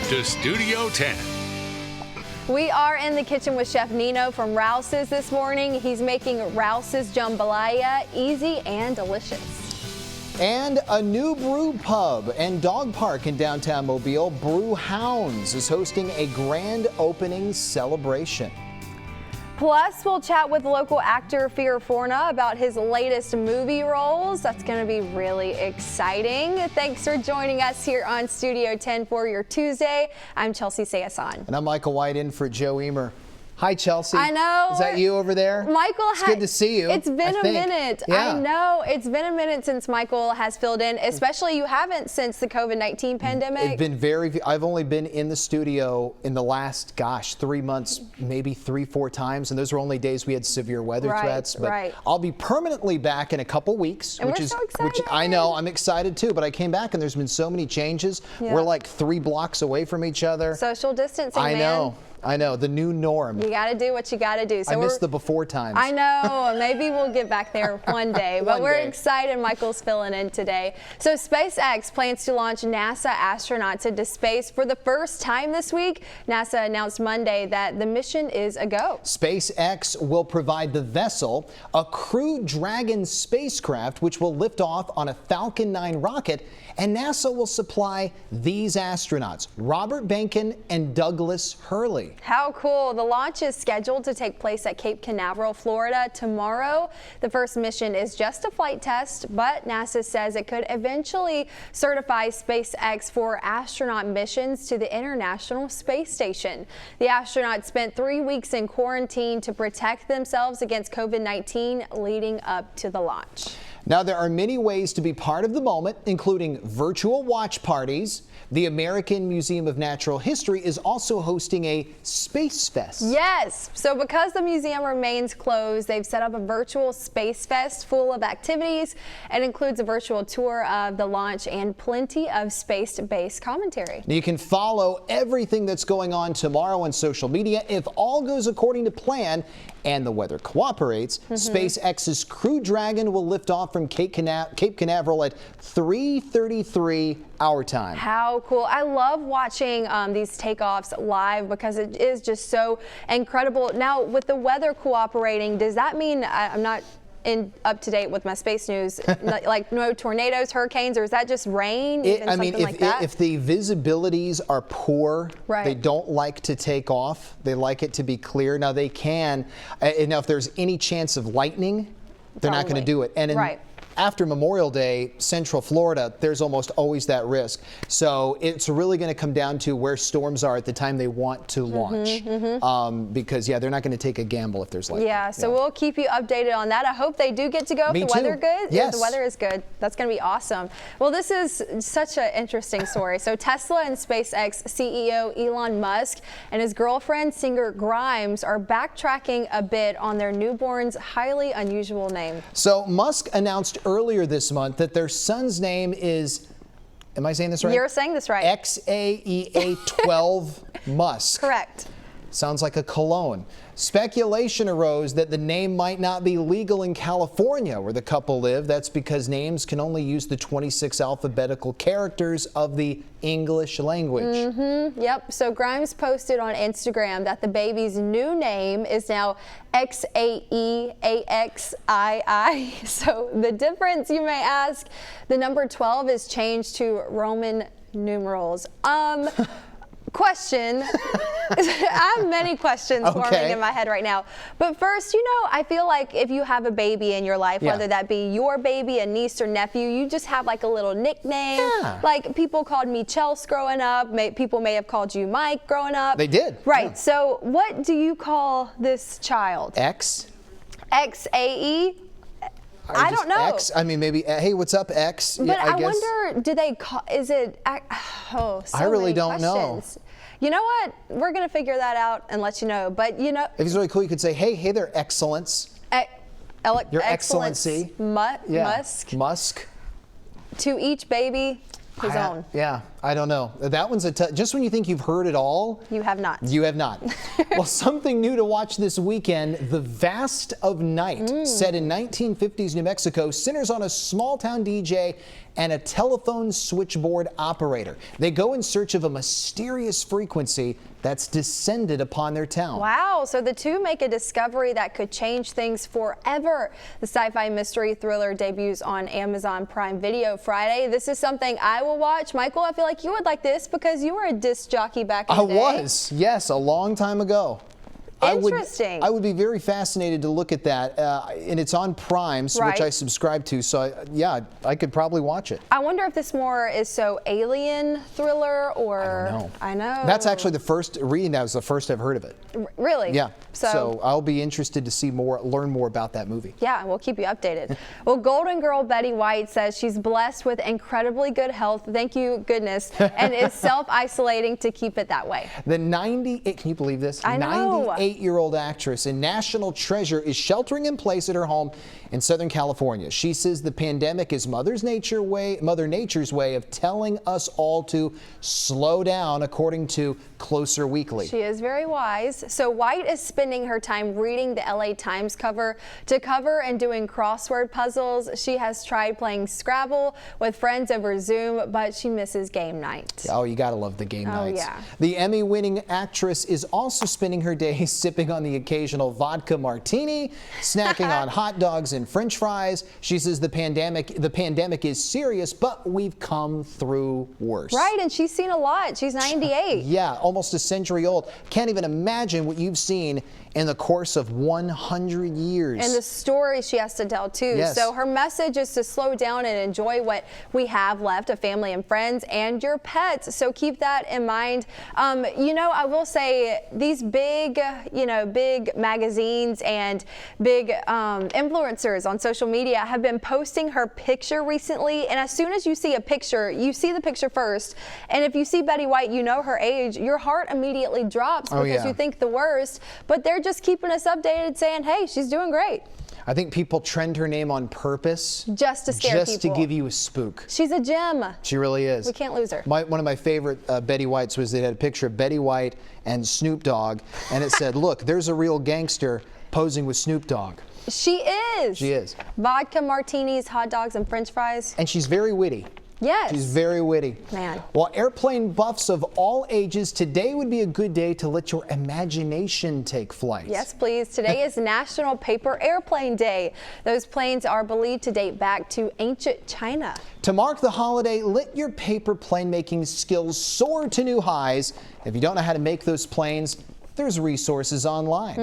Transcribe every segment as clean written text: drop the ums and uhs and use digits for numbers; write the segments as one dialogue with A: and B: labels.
A: to Studio 10.
B: We are in the kitchen with Chef Nino from Rouses this morning. He's making Rouses Jambalaya easy and delicious.
C: And a new brew pub and dog park in downtown Mobile, BREWHOUNDS, is hosting a grand opening celebration.
B: Plus, we'll chat with local actor Fear Forna about his latest movie roles. That's going to be really exciting. Thanks for joining us here on Studio 10 for your Tuesday. I'm Chelsea Sayasan.
C: And I'm Michael White in for Joe Emer. Hi, Chelsea.
B: I know.
C: Is that you over there?
B: Michael,
C: it's good to see you.
B: It's been a minute.
C: Yeah.
B: I know. It's been a minute since Michael has filled in, especially you haven't since the COVID-19 pandemic.
C: It's been I've only been in the studio in the last, 3 months, maybe 3-4 times. And those were only days we had severe weather threats. But I'll be permanently back in a couple weeks.
B: And we're so excited.
C: Which I know, I'm excited too. But I came back and there's been so many changes. Yeah. We're like 3 blocks away from each other.
B: Social distancing,
C: I know, the new norm.
B: You got to do what you got to do. So
C: I miss the before times.
B: I know. Maybe we'll get back there one day. But we're excited Michael's filling in today. So SpaceX plans to launch NASA astronauts into space for the first time this week. NASA announced Monday that the mission is a go.
C: SpaceX will provide the vessel, a Crew Dragon spacecraft, which will lift off on a Falcon 9 rocket, and NASA will supply these astronauts, Robert Behnken and Douglas Hurley.
B: How cool. The launch is scheduled to take place at Cape Canaveral, Florida tomorrow. The first mission is just a flight test, but NASA says it could eventually certify SpaceX for astronaut missions to the International Space Station. The astronauts spent 3 weeks in quarantine to protect themselves against COVID-19 leading up to the launch.
C: Now, there are many ways to be part of the moment, including virtual watch parties. The American Museum of Natural History is also hosting a Space Fest.
B: Yes. So because the museum remains closed, they've set up a virtual Space Fest full of activities. It includes a virtual tour of the launch and plenty of space-based commentary.
C: You can follow everything that's going on tomorrow on social media. If all goes according to plan and the weather cooperates, SpaceX's Crew Dragon will lift off from Cape Canaveral at 3:33 our time.
B: How cool. I love watching these takeoffs live because it is just so incredible. Now, with the weather cooperating, does that mean I'm not up to date with my space news, like no tornadoes, hurricanes, or is that just rain?
C: If the visibilities are poor, they don't like to take off. They like it to be clear. Now they can, now if there's any chance of lightning, they're not going to do it. And after Memorial Day, Central Florida, there's almost always that risk. So it's really going to come down to where storms are at the time they want to launch. Because, they're not going to take a gamble if there's lightning.
B: Yeah, so we'll keep you updated on that. I hope they do get to go.
C: Me
B: if the
C: too.
B: weather good,
C: Yes.
B: if the weather is good, that's going to be awesome. Well, this is such an interesting story. So Tesla and SpaceX CEO Elon Musk and his girlfriend, singer Grimes, are backtracking a bit on their newborn's highly unusual name.
C: So Musk announced earlier this month that their son's name is, am I saying this right?
B: You're saying this right.
C: XAEA12 Musk.
B: Correct.
C: Sounds like a cologne. Speculation arose that the name might not be legal in California, where the couple live. That's because names can only use the 26 alphabetical characters of the English language.
B: Yep. So Grimes posted on Instagram that the baby's new name is now XAEAXII. So the difference, you may ask, the number 12 is changed to Roman numerals. Question. I have many questions forming in my head right now. But first, I feel like if you have a baby in your life, whether that be your baby, a niece or nephew, you just have like a little nickname. Yeah. Like people called me Chelsea growing up. People may have called you Mike growing up.
C: They did.
B: Right.
C: Yeah.
B: So what do you call this child?
C: X?
B: XAE? I don't know.
C: X? I mean, maybe, hey, what's up, X?
B: But I wonder, do they call, is it, I
C: really don't know.
B: You know what? We're going to figure that out and let you know. But,
C: if it's really cool, you could say, hey there, Excellence. Your Excellency.
B: Musk.
C: Musk.
B: To each baby, his own.
C: Yeah. I don't know. That one's just when you think you've heard it all.
B: You have not.
C: You have not. Well, something new to watch this weekend, The Vast of Night, set in 1950s New Mexico, centers on a small-town DJ and a telephone switchboard operator. They go in search of a mysterious frequency that's descended upon their town.
B: Wow, so the two make a discovery that could change things forever. The sci-fi mystery thriller debuts on Amazon Prime Video Friday. This is something I will watch. Michael, I feel like you would like this because you were a disc jockey back in the day.
C: I was, yes, a long time ago.
B: Interesting.
C: I would be very fascinated to look at that, and it's on Prime, which I subscribe to, so yeah, I could probably watch it.
B: I wonder if this more is so alien thriller or...
C: I don't know.
B: I know.
C: That's actually the first, reading that was the first I've heard of it.
B: Really?
C: Yeah, so I'll be interested to see more, learn more about that movie.
B: Yeah, we'll keep you updated. Well, Golden Girl Betty White says she's blessed with incredibly good health, thank you goodness, and is self-isolating to keep it that way.
C: The 98, can you believe this?
B: I know.
C: 98-year-old actress and national treasure is sheltering in place at her home in Southern California. She says the pandemic is Mother Nature's way of telling us all to slow down, according to Closer Weekly.
B: She is very wise. So White is spending her time reading the LA Times cover to cover and doing crossword puzzles. She has tried playing Scrabble with friends over Zoom, but she misses game night.
C: Oh, you gotta love the game nights.
B: Yeah.
C: The Emmy-winning actress is also spending her days sipping on the occasional vodka martini, snacking on hot dogs and French fries. She says the pandemic is serious, but we've come through worse.
B: Right, and she's seen a lot. She's 98.
C: Yeah, almost a century old. Can't even imagine what you've seen in the course of 100 years.
B: And the story she has to tell too.
C: Yes.
B: So her message is to slow down and enjoy what we have left of family and friends and your pets. So keep that in mind. You know, I will say these big, big magazines and big influencers on social media have been posting her picture recently. And as soon as you see a picture, you see the picture first. And if you see Betty White, you know her age, your heart immediately drops because you think the worst. But they're just keeping us updated saying, hey, she's doing great.
C: I think people trend her name on purpose.
B: Just to scare people.
C: Just to give you a spook.
B: She's a gem.
C: She really is.
B: We can't lose her.
C: One of my favorite Betty Whites was they had a picture of Betty White and Snoop Dogg, and it said, look, there's a real gangster posing with Snoop Dogg.
B: She is.
C: She is.
B: Vodka martinis, hot dogs, and French fries.
C: And she's very witty.
B: Yes.
C: She's very witty.
B: Man.
C: Well, airplane buffs of all ages, today would be a good day to let your imagination take flight.
B: Yes, please. Today is National Paper Airplane Day. Those planes are believed to date back to ancient China.
C: To mark the holiday, let your paper plane making skills soar to new highs. If you don't know how to make those planes, there's resources online.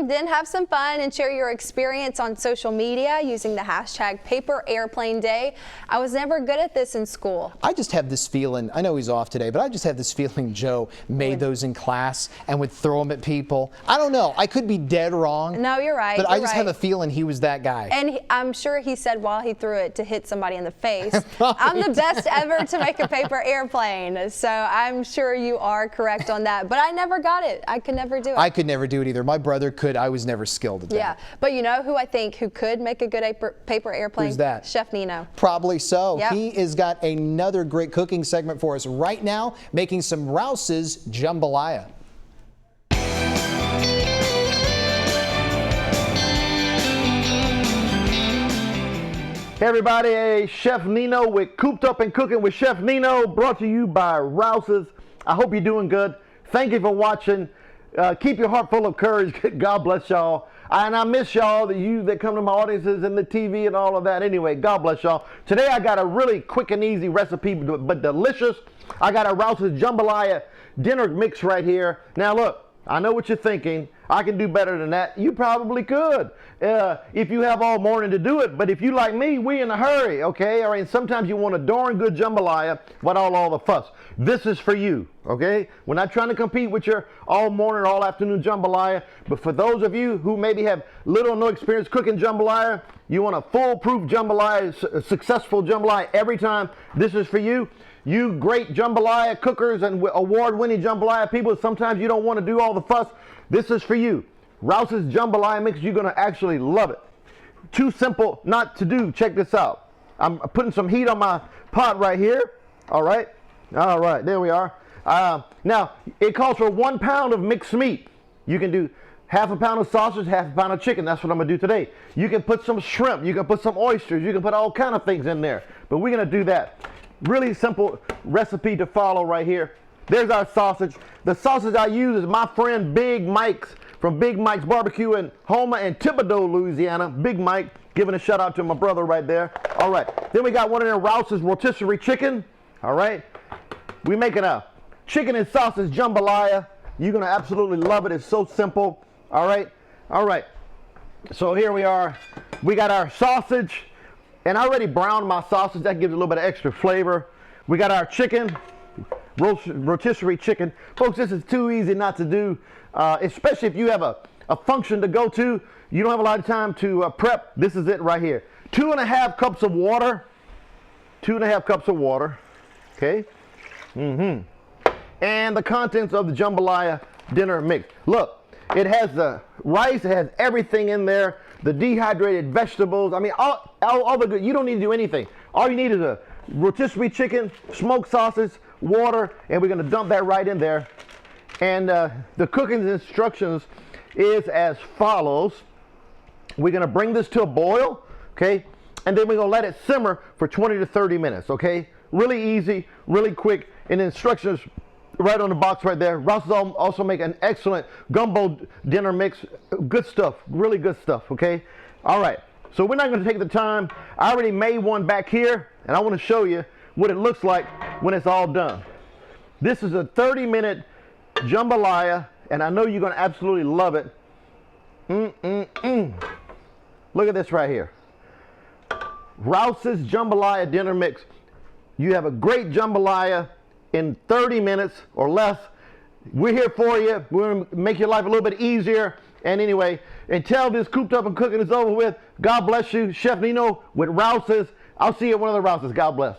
B: Then have some fun and share your experience on social media using the hashtag Paper Airplane Day. I was never good at this in school.
C: I just have this feeling, I know he's off today, but I just have this feeling Joe made those in class and would throw them at people. I don't know. I could be dead wrong.
B: No, you're right.
C: But I just have a feeling he was that guy.
B: And I'm sure he said while he threw it to hit somebody in the face, I'm the best ever to make a paper airplane. So I'm sure you are correct on that. But I never got it. I could never do it.
C: I could never do it either. My brother could. I was never skilled at that.
B: Yeah, but you know who I think who could make a good paper airplane?
C: Who's that?
B: Chef Nino.
C: Probably so.
B: Yep.
C: He has got another great cooking segment for us right now, making some Rouses Jambalaya.
A: Hey everybody, Chef Nino with Cooped Up and Cooking with Chef Nino, brought to you by Rouses. I hope you're doing good. Thank you for watching. Keep your heart full of courage. God bless y'all. And I miss y'all, you that come to my audiences and the TV and all of that. Anyway, God bless y'all. Today I got a really quick and easy recipe, but delicious. I got a Rouses Jambalaya dinner mix right here. Now look, I know what you're thinking. I can do better than that. You probably could if you have all morning to do it. But if you like me, we in a hurry, okay? All right, sometimes you want a darn good jambalaya without all the fuss. This is for you, okay? We're not trying to compete with your all morning or all afternoon jambalaya. But for those of you who maybe have little or no experience cooking jambalaya, you want a foolproof jambalaya, successful jambalaya every time, this is for you. You great jambalaya cookers and award-winning jambalaya people, sometimes you don't want to do all the fuss. This is for you. Rouses Jambalaya Mix, you're going to actually love it. Too simple not to do. Check this out. I'm putting some heat on my pot right here. All right. All right, there we are. Now, it calls for 1 pound of mixed meat. You can do half a pound of sausage, half a pound of chicken. That's what I'm going to do today. You can put some shrimp. You can put some oysters. You can put all kind of things in there. But we're going to do that. Really simple recipe to follow right here. There's our sausage. The sausage I use is my friend Big Mike's from Big Mike's Barbecue in Houma and Thibodaux, Louisiana. Big Mike, giving a shout out to my brother right there. All right. Then we got one of their Rouses rotisserie chicken. All right. We're making a chicken and sausage jambalaya. You're going to absolutely love it. It's so simple. All right. All right. So here we are. We got our sausage. And I already browned my sausage. That gives a little bit of extra flavor. We got our chicken, rotisserie chicken. Folks, this is too easy not to do, especially if you have a function to go to. You don't have a lot of time to prep. This is it right here. 2.5 cups of water. 2.5 cups of water. Okay. And the contents of the jambalaya dinner mix. Look, it has the rice. It has everything in there. The dehydrated vegetables. I mean, all the good. You don't need to do anything. All you need is a rotisserie chicken, smoked sausage, water, and we're going to dump that right in there. And the cooking instructions is as follows. We're going to bring this to a boil, okay? And then we're going to let it simmer for 20 to 30 minutes, okay? Really easy, really quick. And the instructions right on the box right there. Rouses also make an excellent gumbo dinner mix. Good stuff, really good stuff, okay? All right, so we're not going to take the time. I already made one back here, and I want to show you what it looks like when it's all done. This is a 30-minute jambalaya, and I know you're going to absolutely love it. Look at this right here. Rouses jambalaya dinner mix. You have a great jambalaya in 30 minutes or less. We're here for you. We're going to make your life a little bit easier. And anyway, until this cooped up and cooking is over with, God bless you. Chef Nino with Rouses. I'll see you at one of the Rouses. God bless.